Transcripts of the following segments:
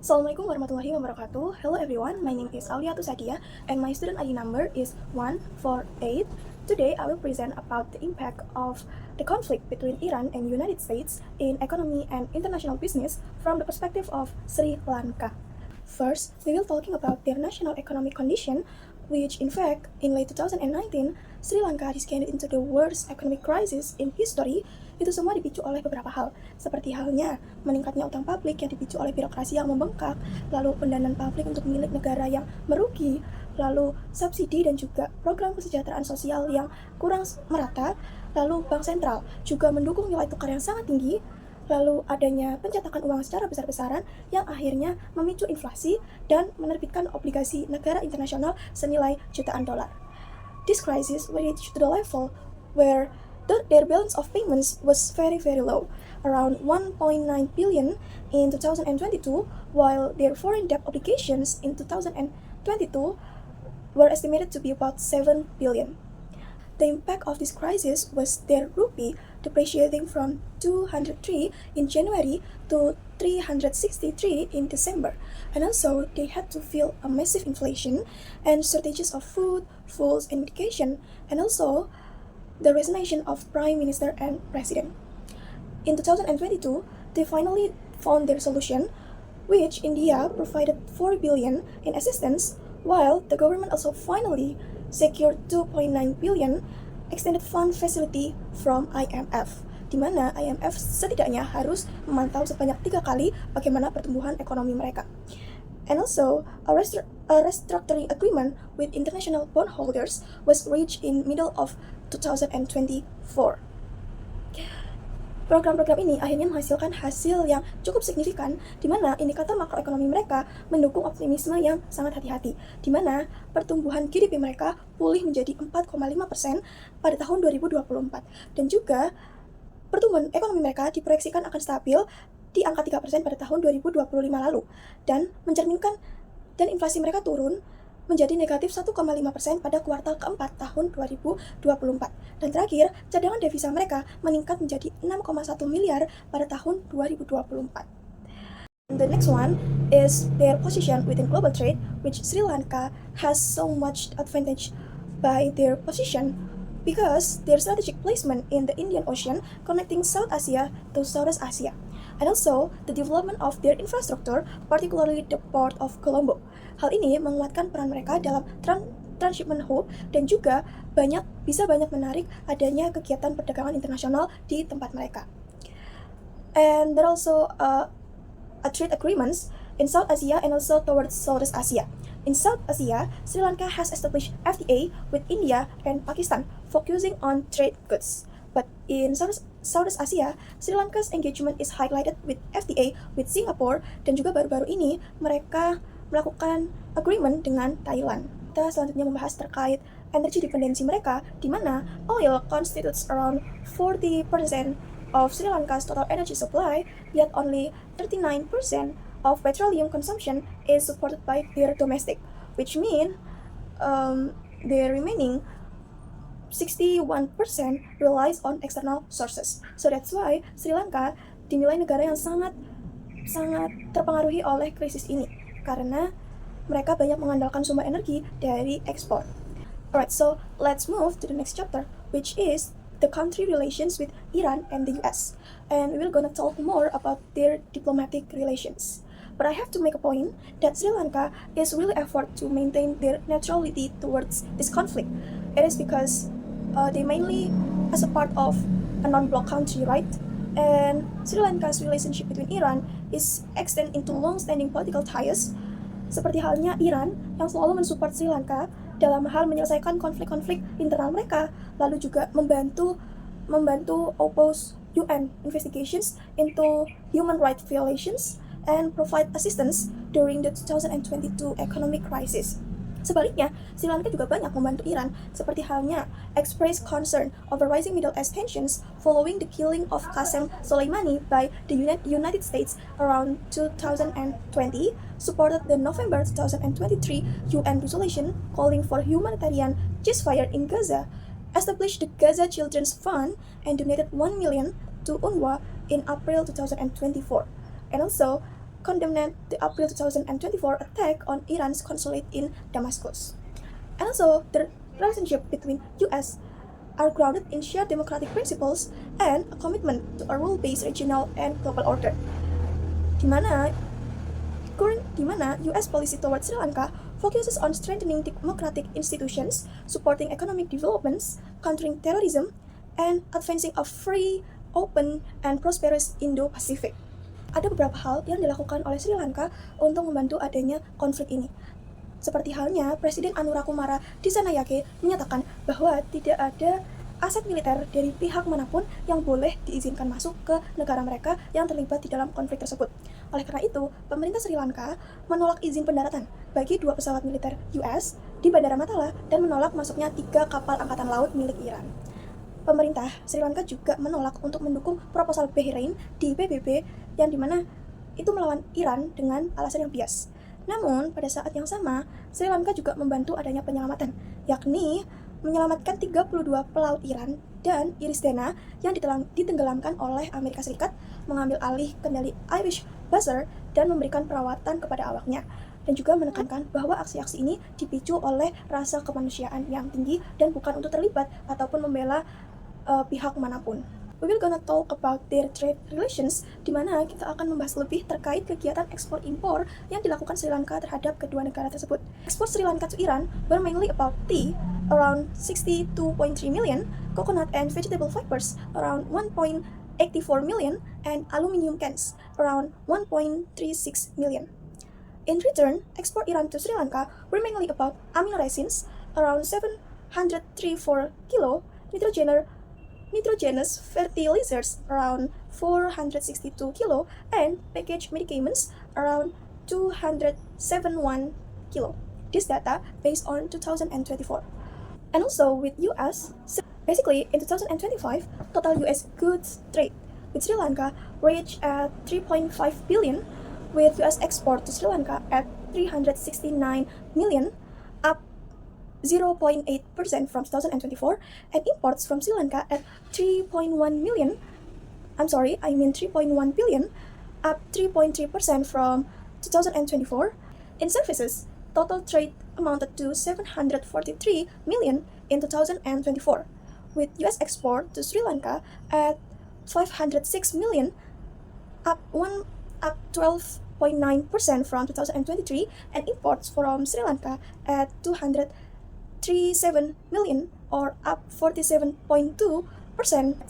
Assalamualaikum warahmatullahi wabarakatuh. Hello everyone, my name is Aulia Tusadia and my student ID number is 148. Today I will present about the impact of the conflict between Iran and United States in economy and international business from the perspective of Sri Lanka. First, we will talking about their national economic condition, which in fact, in late 2019, Sri Lanka descended into the worst economic crisis in history. Itu semua dipicu oleh beberapa hal, seperti halnya meningkatnya utang publik yang dipicu oleh birokrasi yang membengkak, lalu pendanaan publik untuk milik negara yang merugi, lalu subsidi dan juga program kesejahteraan sosial yang kurang merata, lalu bank sentral juga mendukung nilai tukar yang sangat tinggi, lalu adanya pencetakan uang secara besar-besaran yang akhirnya memicu inflasi dan menerbitkan obligasi negara internasional senilai jutaan dolar. This crisis reached to the level where their balance of payments was very low, around 1.9 billion in 2022, while their foreign debt obligations in 2022 were estimated to be about 7 billion. The impact of this crisis was their rupee depreciating from 203 in January to 363 in December, and also they had to feel a massive inflation and shortages of food, fuels, and medication, and also the resignation of Prime Minister and President. In 2022, they finally found their solution, which India provided 4 billion in assistance, while the government also finally secured 2.9 billion extended fund facility from IMF, di mana IMF setidaknya harus memantau sebanyak 3 kali bagaimana pertumbuhan ekonomi mereka. And also, a restructuring agreement with international bondholders was reached in middle of 2024. Program-program ini akhirnya menghasilkan hasil yang cukup signifikan, di mana indikator makroekonomi mereka mendukung optimisme yang sangat hati-hati, di mana pertumbuhan GDP mereka pulih menjadi 4,5% pada tahun 2024, dan juga pertumbuhan ekonomi mereka diproyeksikan akan stabil di angka 3% pada tahun 2025 lalu, dan mencerminkan dan inflasi mereka turun menjadi negatif 1,5% pada kuartal keempat tahun 2024. Dan terakhir, cadangan devisa mereka meningkat menjadi 6,1 miliar pada tahun 2024. The next one is their position within global trade, which Sri Lanka has so much advantage by their position because their strategic placement in the Indian Ocean connecting South Asia to Southeast Asia, and also the development of their infrastructure, particularly the port of Colombo. Hal ini menguatkan peran mereka dalam transshipment hub dan juga bisa banyak menarik adanya kegiatan perdagangan internasional di tempat mereka. And there are also a trade agreements in South Asia and also towards Southeast Asia. In South Asia, Sri Lanka has established FTA with India and Pakistan, focusing on trade goods. But in Southeast Asia, Sri Lanka's engagement is highlighted with FTA with Singapore, dan juga baru-baru ini mereka melakukan agreement dengan Thailand. Kita selanjutnya membahas terkait energy dependency mereka, di mana oil constitutes around 40% of Sri Lanka's total energy supply, yet only 39% of petroleum consumption is supported by their domestic, which mean the remaining 61% relies on external sources. So that's why Sri Lanka dinilai negara yang sangat terpengaruhi oleh krisis ini, karena mereka banyak mengandalkan sumber energi dari ekspor. Alright, so let's move to the next chapter, which is the country relations with Iran and the US. And we're gonna talk more about their diplomatic relations. But I have to make a point that Sri Lanka is really effort to maintain their neutrality towards this conflict. It is because they mainly as a part of a non-bloc country, right? And Sri Lanka's relationship between Iran is extend into long-standing political ties, seperti halnya Iran yang selalu mensupport Sri Lanka dalam hal menyelesaikan konflik-konflik internal mereka, lalu juga membantu oppose UN investigations into human rights violations and provide assistance during the 2022 economic crisis. Sebaliknya, Sri Lanka juga banyak membantu Iran, seperti halnya express concern over rising Middle East tensions following the killing of Qasem Soleimani by the United States around 2020, supported the November 2023 UN resolution calling for humanitarian ceasefire in Gaza, established the Gaza Children's Fund, and donated 1 million to UNRWA in April 2024. And also condemned the April 2024 attack on Iran's consulate in Damascus. And also, the relationship between US are grounded in shared democratic principles and a commitment to a rule-based regional and global order. Di mana US policy toward Sri Lanka focuses on strengthening democratic institutions, supporting economic developments, countering terrorism, and advancing a free, open, and prosperous Indo-Pacific. Ada beberapa hal yang dilakukan oleh Sri Lanka untuk membantu adanya konflik ini. Seperti halnya Presiden Anura Kumara Dissanayake menyatakan bahwa tidak ada aset militer dari pihak manapun yang boleh diizinkan masuk ke negara mereka yang terlibat di dalam konflik tersebut. Oleh karena itu, pemerintah Sri Lanka menolak izin pendaratan bagi 2 pesawat militer US di Bandara Matala dan menolak masuknya 3 kapal angkatan laut milik Iran. Pemerintah Sri Lanka juga menolak untuk mendukung proposal Bahrain di PBB yang dimana itu melawan Iran dengan alasan yang bias. Namun, pada saat yang sama, Sri Lanka juga membantu adanya penyelamatan, yakni menyelamatkan 32 pelaut Iran dan Iris Dana yang ditenggelamkan oleh Amerika Serikat, mengambil alih kendali Irish Buzzer dan memberikan perawatan kepada awaknya, dan juga menekankan bahwa aksi-aksi ini dipicu oleh rasa kemanusiaan yang tinggi dan bukan untuk terlibat ataupun membela pihak manapun. We will gonna talk about their trade relations, di mana kita akan membahas lebih terkait kegiatan ekspor-impor yang dilakukan Sri Lanka terhadap kedua negara tersebut. Ekspor Sri Lanka to Iran were mainly about tea, around 62.3 million, coconut and vegetable fibers, around 1.84 million, and aluminium cans, around 1.36 million. In return, export Iran to Sri Lanka were mainly about amino resins, around 734 kilo, nitrogenous fertilizers, around 462 kilo, and packaged medicaments, around 271 kilo. This data based on 2024. And also with US, basically in 2025, total US goods trade with Sri Lanka reached at 3.5 billion, with US export to Sri Lanka at 369 million, up 0.8% from 2024, and imports from Sri Lanka at 3.1 billion, up 3.3% from 2024. In services, total trade amounted to 743 million in 2024, with US export to Sri Lanka at 506 million, up 12.9% from 2023, and imports from Sri Lanka at 237 million, or up 47.2%.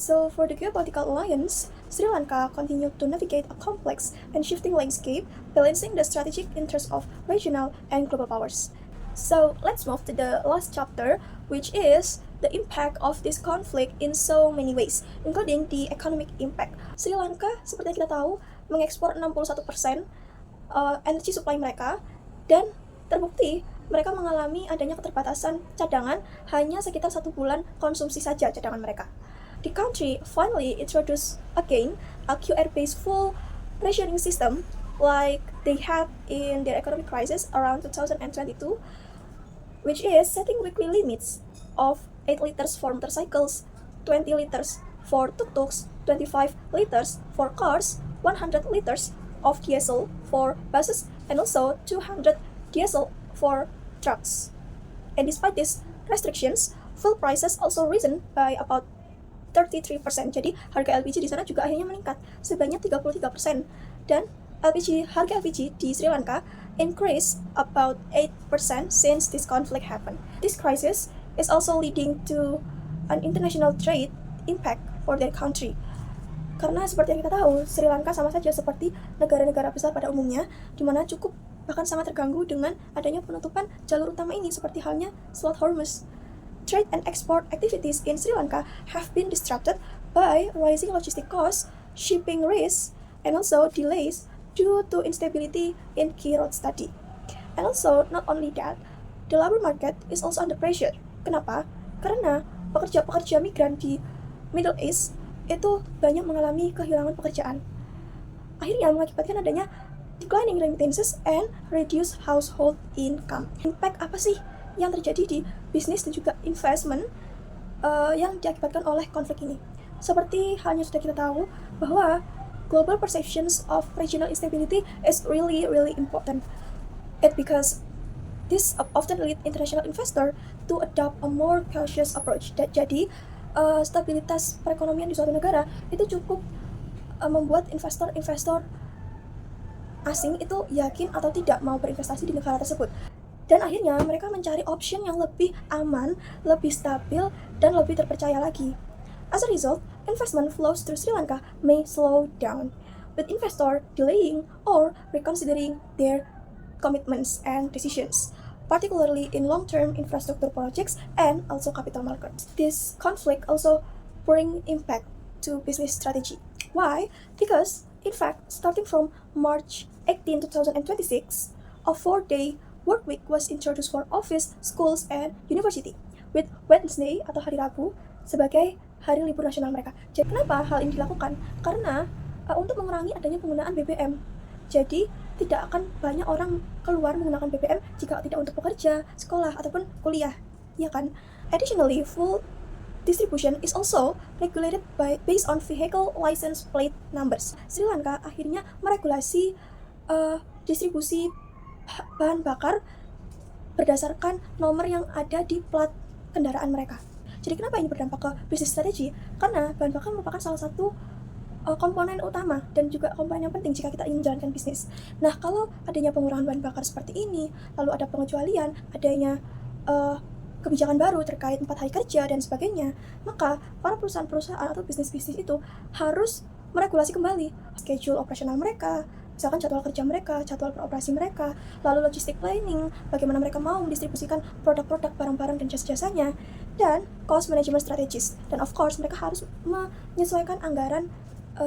So for the geopolitical alliance, Sri Lanka continued to navigate a complex and shifting landscape, balancing the strategic interests of regional and global powers. So let's move to the last chapter, which is the impact of this conflict in so many ways, including the economic impact. Sri Lanka, seperti yang kita tahu, mengekspor 61% energi supply mereka, dan terbukti mereka mengalami adanya keterbatasan cadangan hanya sekitar 1 bulan konsumsi saja cadangan mereka. The country finally introduced again a QR-based full rationing system like they had in their economic crisis around 2022, which is setting weekly limits of 8 liters for motorcycles, 20 liters for tuk-tuks, 25 liters for cars, 100 liters of diesel for buses, and also 200 diesel for trucks. And despite these restrictions, fuel prices also risen by about 33%. Jadi harga LPG di sana juga akhirnya meningkat sebanyak 33%, dan harga LPG di Sri Lanka increased about 8% since this conflict happened. This crisis is also leading to an international trade impact for their country. Karena seperti yang kita tahu, Sri Lanka sama saja seperti negara-negara besar pada umumnya, di mana cukup bahkan sangat terganggu dengan adanya penutupan jalur utama ini, seperti halnya Selat Hormuz. Trade and export activities in Sri Lanka have been disrupted by rising logistic costs, shipping risks, and also delays due to instability in key road study. And also, not only that, the labor market is also under pressure. Kenapa? Karena pekerja-pekerja migran di Middle East itu banyak mengalami kehilangan pekerjaan. Akhirnya mengakibatkan adanya declining remittances and reduced household income. Impact apa sih yang terjadi di bisnis dan juga investment yang diakibatkan oleh konflik ini? Seperti halnya sudah kita tahu bahwa global perceptions of regional instability is really, really important. Because this often lead international investor to adopt a more cautious approach. Jadi, stabilitas perekonomian di suatu negara itu cukup membuat investor-investor asing itu yakin atau tidak mau berinvestasi di negara tersebut. Dan akhirnya mereka mencari option yang lebih aman, lebih stabil, dan lebih terpercaya lagi. As a result, investment flows through Sri Lanka may slow down, with investor delaying or reconsidering their commitments and decisions, particularly in long-term infrastructure projects and also capital markets. This conflict also bring impact to business strategy. Why? Because, in fact, starting from March 18, 2026, a 4-day work week was introduced for office, schools, and university, with Wednesday atau hari Rabu sebagai hari libur nasional mereka. Jadi kenapa hal ini dilakukan? Karena untuk mengurangi adanya penggunaan BBM. Jadi tidak akan banyak orang keluar menggunakan BBM jika tidak untuk bekerja, sekolah, ataupun kuliah, ya kan? Additionally, full distribution is also regulated based on vehicle license plate numbers. Sri Lanka akhirnya meregulasi distribusi bahan bakar berdasarkan nomor yang ada di plat kendaraan mereka. Jadi kenapa ini berdampak ke bisnis strategi? Karena bahan bakar merupakan salah satu komponen utama dan juga komponen yang penting jika kita ingin menjalankan bisnis. Nah, kalau adanya pengurangan bahan bakar seperti ini, lalu ada pengecualian, adanya kebijakan baru terkait 4 hari kerja dan sebagainya, maka para perusahaan-perusahaan atau bisnis-bisnis itu harus meregulasi kembali schedule operasional mereka, misalkan jadwal kerja mereka, jadwal beroperasi mereka, lalu logistik planning, bagaimana mereka mau mendistribusikan produk-produk, barang-barang, dan jasa-jasanya, dan cost management strategies. Dan of course, mereka harus menyesuaikan anggaran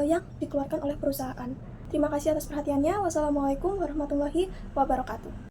yang dikeluarkan oleh perusahaan. Terima kasih atas perhatiannya. Wassalamualaikum warahmatullahi wabarakatuh.